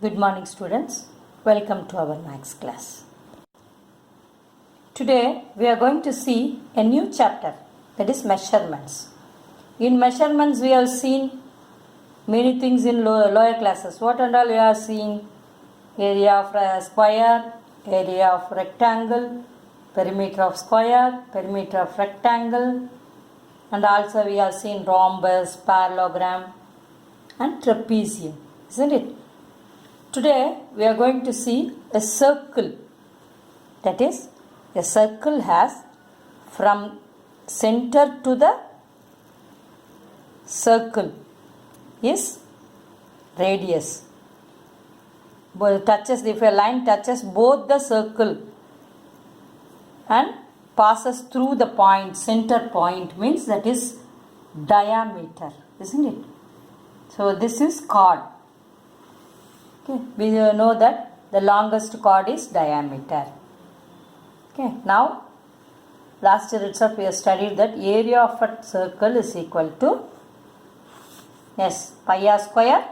Good morning, students. Welcome to our maths class. Today we are going to see a new chapter, that is measurements. In measurements we have seen many things in lower classes. What and all we are seeing? Area of a square, area of rectangle, perimeter of square, perimeter of rectangle, and also we have seen rhombus, parallelogram and trapezium, isn't it? Today we are going to see a circle. That is, a circle has from center to the circle is radius. If a line touches both the circle and passes through the point, center point means that is diameter, isn't it? So this is chord. Okay, we know that the longest chord is diameter. Okay, now last year itself we have studied that area of a circle is equal to pi r square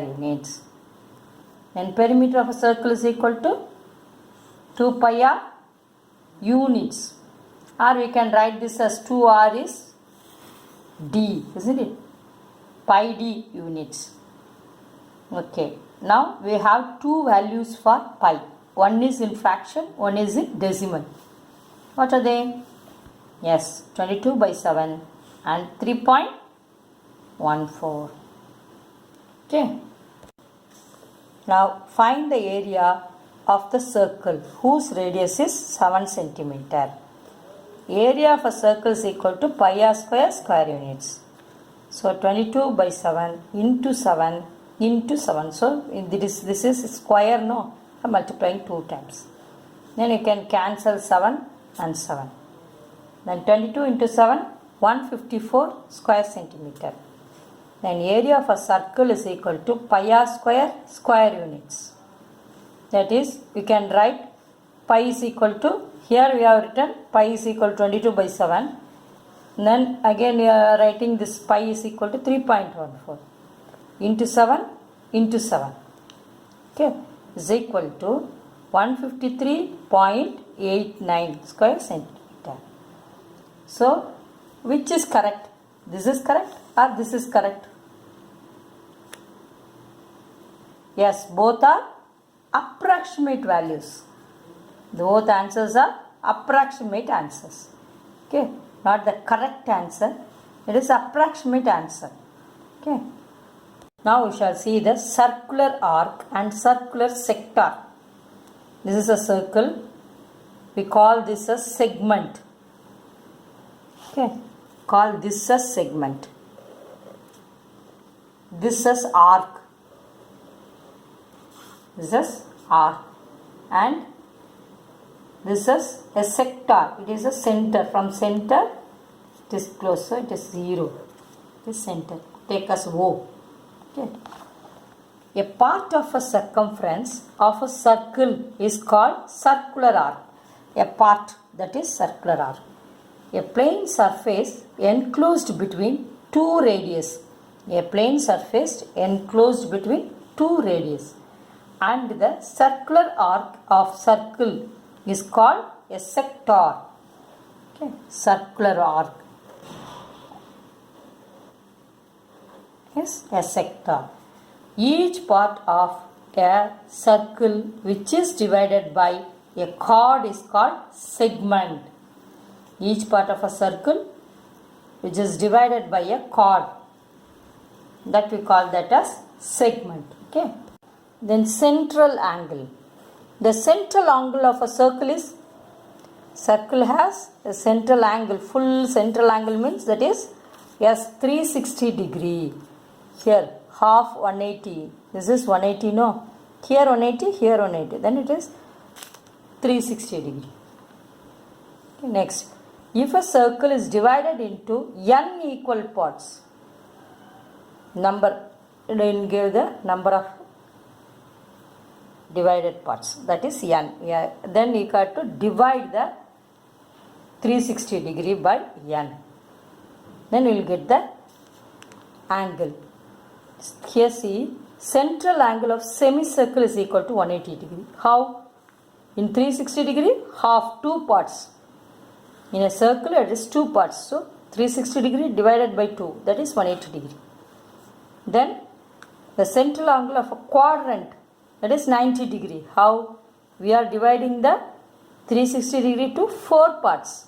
units. And perimeter of a circle is equal to 2 pi r units. Or we can write this as 2r is d, isn't it? Pi d units. Okay, now we have two values for pi. One is in fraction, one is in decimal. What are they? 22/7 and 3.14. Okay. Now find the area of the circle whose radius is 7 centimeter. Area of a circle is equal to pi r square units. So 22/7 into 7 into 7. So this is square, no? I'm multiplying 2 times. Then you can cancel 7 and 7. Then 22 into 7, 154 square centimeter. Then area of a circle is equal to pi r square units. That is, we can write pi is equal to, here we have written pi is equal to 22/7. Then again we are writing this pi is equal to 3.14 into 7 into 7. Okay, is equal to 153.89 square centimeter. So, which is correct? This is correct or this is correct? Yes, both are approximate values. Both answers are approximate answers. Okay, not the correct answer. It is approximate answer. Okay. Now we shall see the circular arc and circular sector. This is a circle. We call this a segment. Okay. Call this a segment. This is arc. This is arc. And this is a sector. It is a center. From center, it is close. So it is 0. It is center. Take as O. Okay. A part of a circumference of a circle is called circular arc. A part, that is circular arc. A plane surface enclosed between two radius. A plane surface enclosed between two radius. And the circular arc of circle is called a sector. Okay. Circular arc is a sector. Each part of a circle which is divided by a chord is called segment. Each part of a circle which is divided by a chord, that we call that as segment. Okay. Then central angle. The central angle of a circle is, circle has a central angle. Full central angle means that is 360 degree. Here half 180. This is 180, no? Here 180, here 180. Then it is 360 degree. Okay, next, if a circle is divided into n equal parts, number, then give the number of divided parts, that is n. Yeah. Then you got to divide the 360 degree by n. Then we will get the angle. Here see, central angle of semicircle is equal to 180 degree. How? In 360 degree, half, 2 parts. In a circle, it is 2 parts. So, 360 degree divided by 2, that is 180 degree. Then, the central angle of a quadrant, that is 90 degree. How? We are dividing the 360 degree to 4 parts,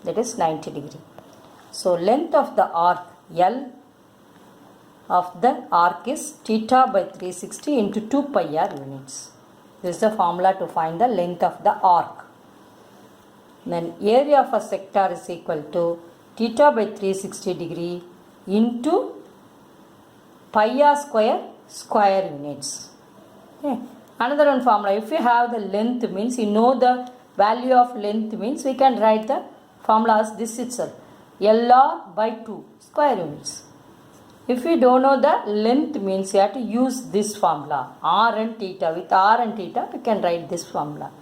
that is 90 degree. So, length of the arc L of the arc is theta by 360 into 2 pi r units. This is the formula to find the length of the arc. Then area of a sector is equal to theta by 360 degree into pi r square units. Okay. Another one formula, if you have the length means, you know the value of length means, we can write the formula as this itself, LR by 2 square units. If you don't know the length means, you have to use this formula, R and theta. With R and theta, we can write this formula.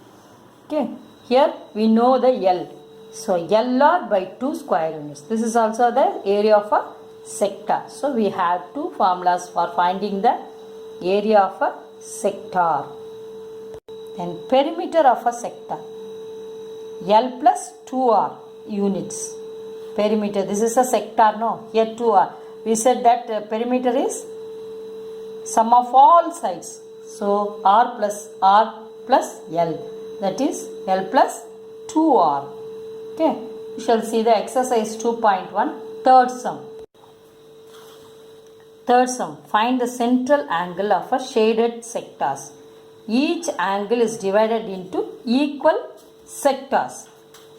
Okay. Here we know the L. So, LR by 2 square units. This is also the area of a sector. So, we have two formulas for finding the area of a sector. And perimeter of a sector, L plus 2R units. Perimeter, this is a sector, no? Here 2R. We said that perimeter is sum of all sides. So, R plus L, that is L plus 2R. Okay. We shall see the exercise 2.1, third sum. Third sum, find the central angle of a shaded sectors. Each angle is divided into equal sectors.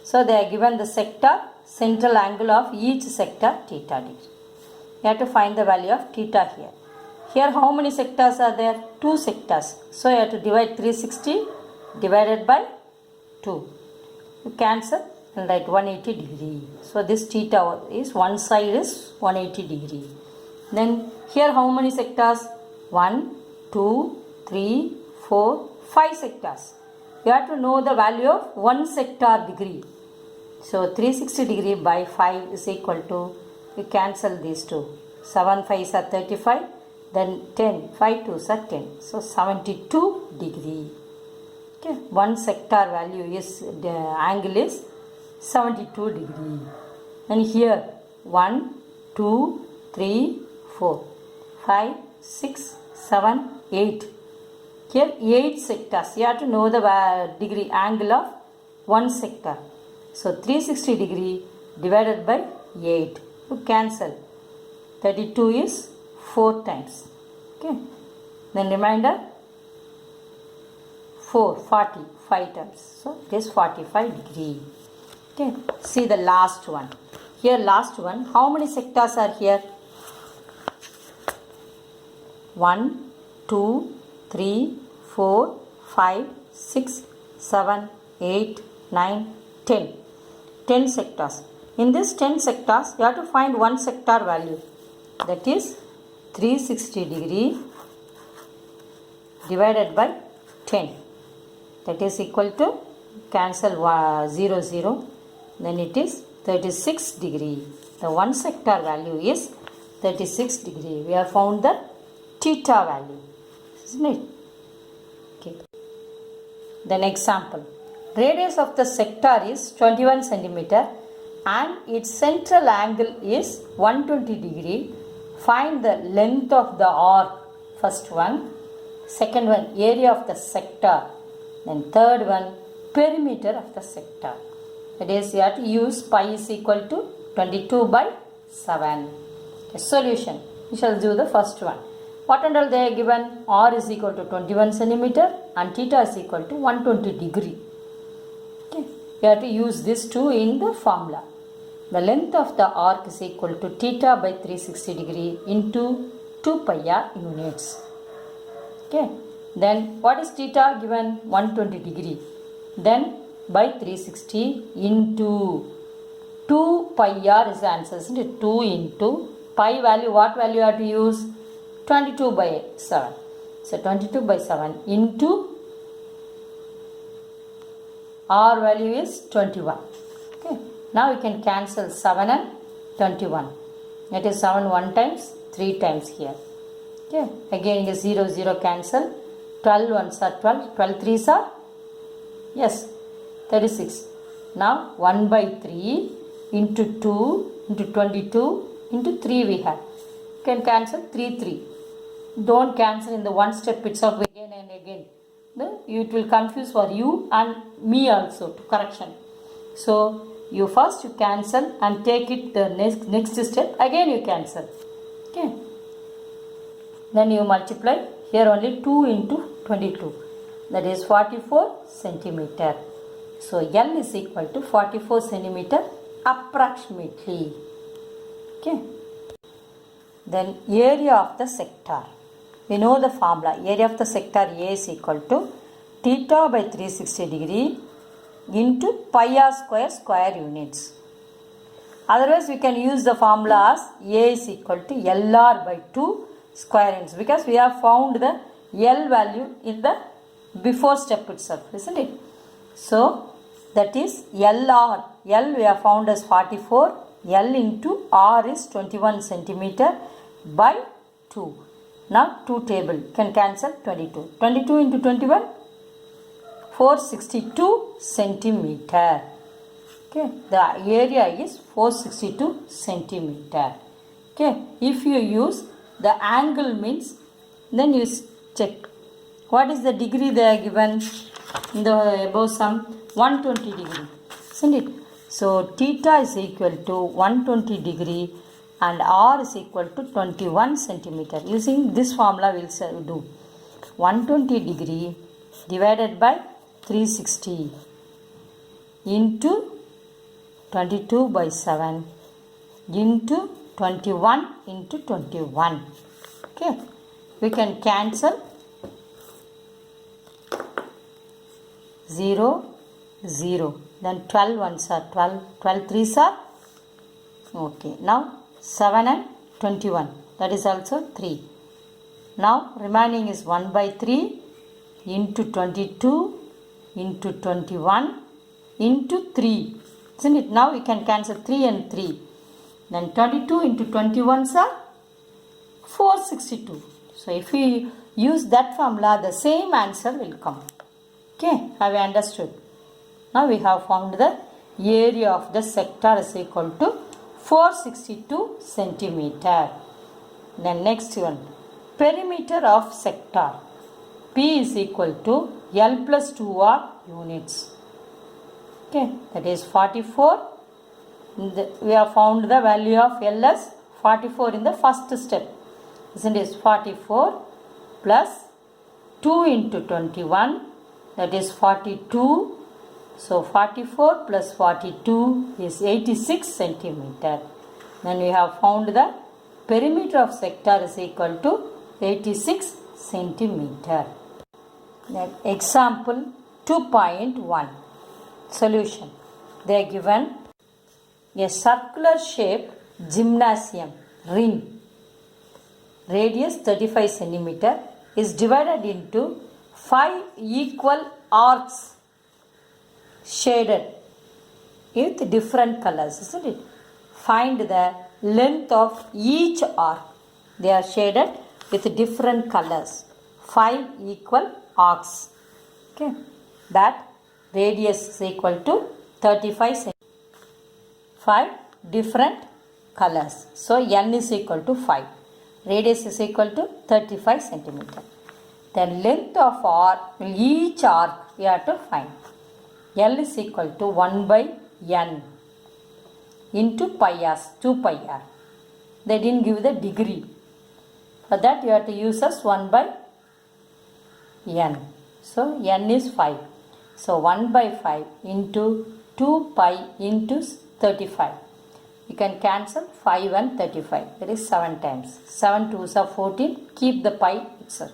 So, they are given the sector, central angle of each sector theta degree. You have to find the value of theta here. Here how many sectors are there? 2 sectors. So, you have to divide 360 divided by 2. You cancel and write 180 degree. So, this theta is one side is 180 degree. Then here how many sectors? 1, 2, 3, 4, 5 sectors. You have to know the value of 1 sector degree. So, 360 degree by 5 is equal to, we cancel these two. 7 5s are 35, then 10, 5 2s are 10. So, 72 degree. Okay. 1 sector value is, the angle is 72 degree. And here 1, 2, 3, 4, 5, 6, 7, 8. Here 8 sectors. You have to know the degree angle of 1 sector. So, 360 degree divided by 8. You cancel. 32 is 4 times. Okay. Then remainder 4, 40, 5 times. So, it is 45 degree. Okay. See the last one. Here last one. How many sectors are here? 1, 2, 3, 4, 5, 6, 7, 8, 9, 10. 10 sectors. In this 10 sectors, you have to find 1 sector value. That is 360 degree divided by 10. That is equal to, cancel 0, 0. Then it is 36 degree. The 1 sector value is 36 degree. We have found the theta value. Isn't it? Okay. Then example. Radius of the sector is 21 centimeter and its central angle is 120 degree. Find the length of the arc. First one. Second one, area of the sector. Then third one, perimeter of the sector. That is, you have to use pi is equal to 22 by 7. A solution. We shall do the first one. What and all they are given? R is equal to 21 centimeter and theta is equal to 120 degree. Okay. You have to use this two in the formula. The length of the arc is equal to theta by 360 degree into 2 pi r units. Okay. Then what is theta given? 120 degree. Then by 360 into 2 pi r is the answer, isn't it? 2 into pi value, what value you have to use? 22 by 7. So 22 by 7 into r value is 21. Okay. Now we can cancel 7 and 21. That is 7 1 times, 3 times here. Okay, again the 0 0 cancel, 12 ones are 12, 12 threes are, yes, 36. Now 1 by 3 into 2 into 22 into 3 we have. You can cancel 3 3. Don't cancel in the one step itself again and again. It will confuse for you and me also to correction. So you first you cancel and take it the next step, again you cancel. Okay. Then you multiply here only 2 into 22, that is 44 centimeter. So L is equal to 44 centimeter approximately. Okay. Then area of the sector. We know the formula. Area of the sector A is equal to theta by 360 degree into pi r square units. Otherwise we can use the formula as A is equal to LR by 2 square units, because we have found the L value in the before step itself, isn't it? So that is LR. L we have found as 44. L into R is 21 centimeter by 2. Now 2 table can cancel 22. 22 into 21, 462 centimeter. Okay, the area is 462 centimeter. Okay, if you use the angle means, then you check what is the degree they are given in the above sum, 120 degree, isn't it? So theta is equal to 120 degree and R is equal to 21 centimeter. Using this formula we will do 120 degree divided by 360 into 22 by 7 into 21 into 21. Okay, we can cancel 0 0, then 12 ones are 12, 12 threes are, okay, now 7 and 21, that is also 3. Now remaining is 1 by 3 into 22 into 21 into 3, isn't it? Now we can cancel 3 and 3. Then 22 into 21 are 462. So if we use that formula, the same answer will come. Okay, have you understood? Now we have found the area of the sector is equal to 462 centimeter. Then next one, perimeter of sector. P is equal to L plus 2R units. Okay, that is 44. We have found the value of L as 44 in the first step. Isn't it? 44 plus 2 into 21, that is 42. So 44 plus 42 is 86 centimeter. Then we have found the perimeter of sector is equal to 86 centimeter. Then example 2.1. Solution. They are given a circular shaped gymnasium ring, radius 35 centimeter, is divided into 5 equal arcs shaded with different colors, isn't it? Find the length of each arc. They are shaded with different colors. 5 equal arcs. Okay, that radius is equal to 35 centimeters. 5 different colors. So n is equal to 5. Radius is equal to 35 centimeter. Then length of arc, each arc we have to find. L is equal to 1 by n into pi r, 2 pi r. They didn't give the degree. For that you have to use as 1 by n. So n is 5. So 1 by 5 into 2 pi into 35. You can cancel 5 and 35. That is 7 times. 7 2s are 14. Keep the pi itself.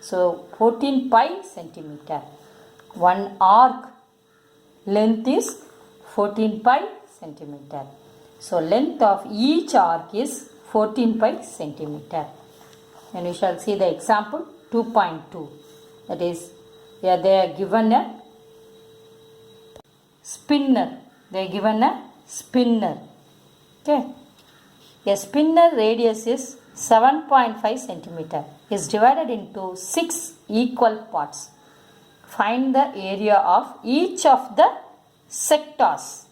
So 14 pi centimeter. One arc length is 14 pi centimeter. So length of each arc is 14 pi centimeter. And we shall see the example 2.2. That is, here they are given a spinner. They are given a spinner. Okay. A spinner radius is 7.5 centimeter is divided into 6 equal parts. Find the area of each of the sectors.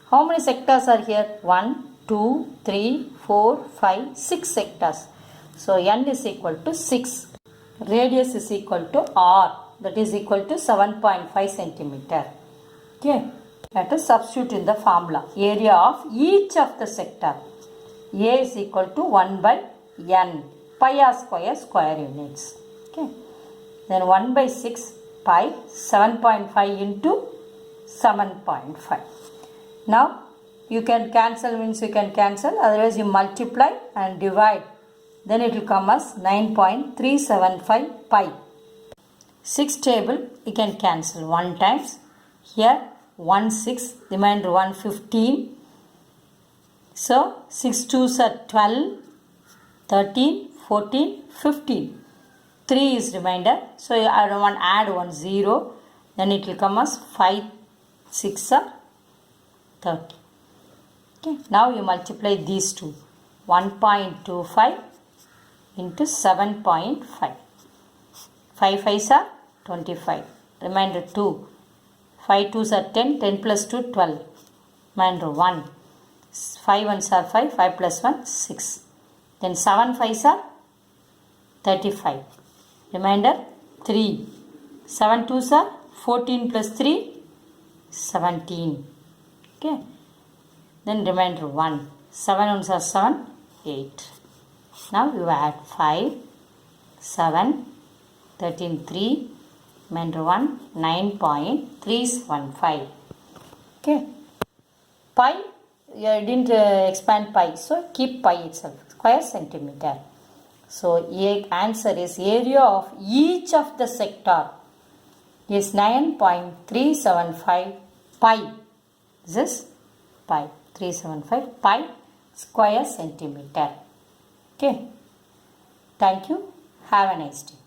How many sectors are here? 1, 2, 3, 4, 5, 6 sectors. So n is equal to 6. Radius is equal to r, that is equal to 7.5 centimeter. Okay. Let us substitute in the formula. Area of each of the sector. A is equal to 1 by n. Pi r square square units. Okay. Then 1 by 6 pi 7.5 into 7.5. Now you can cancel, means you can cancel, otherwise you multiply and divide. Then it will come as 9.375 pi. 6 table you can cancel 1 times. Here 1 6, remainder 1 15. So 6 2s are 12, 13, 14, 15. 3 is remainder. So I don't want add 1 0. Then it will come as 5 6 are 30. Okay. Now you multiply these two. 1.25 into 7.5. 5 5s are 25. Remainder 2. 5 2s are 10. 10 plus 2 12. Remainder 1. 5 1s are 5. 5 plus 1 6. Then 7 5s are 35. Remainder 3. 7 2s are 14 plus 3 17. Okay. Then remainder 1. 7 1s are 7 8. Now you add 5 7 13 3. Remainder 1 9.315. Okay. Pi, you didn't expand pi, so keep pi itself. Square centimeter. So answer is area of each of the sector is 9.375 pi. This is pi. 375 pi square centimeter. Okay. Thank you. Have a nice day.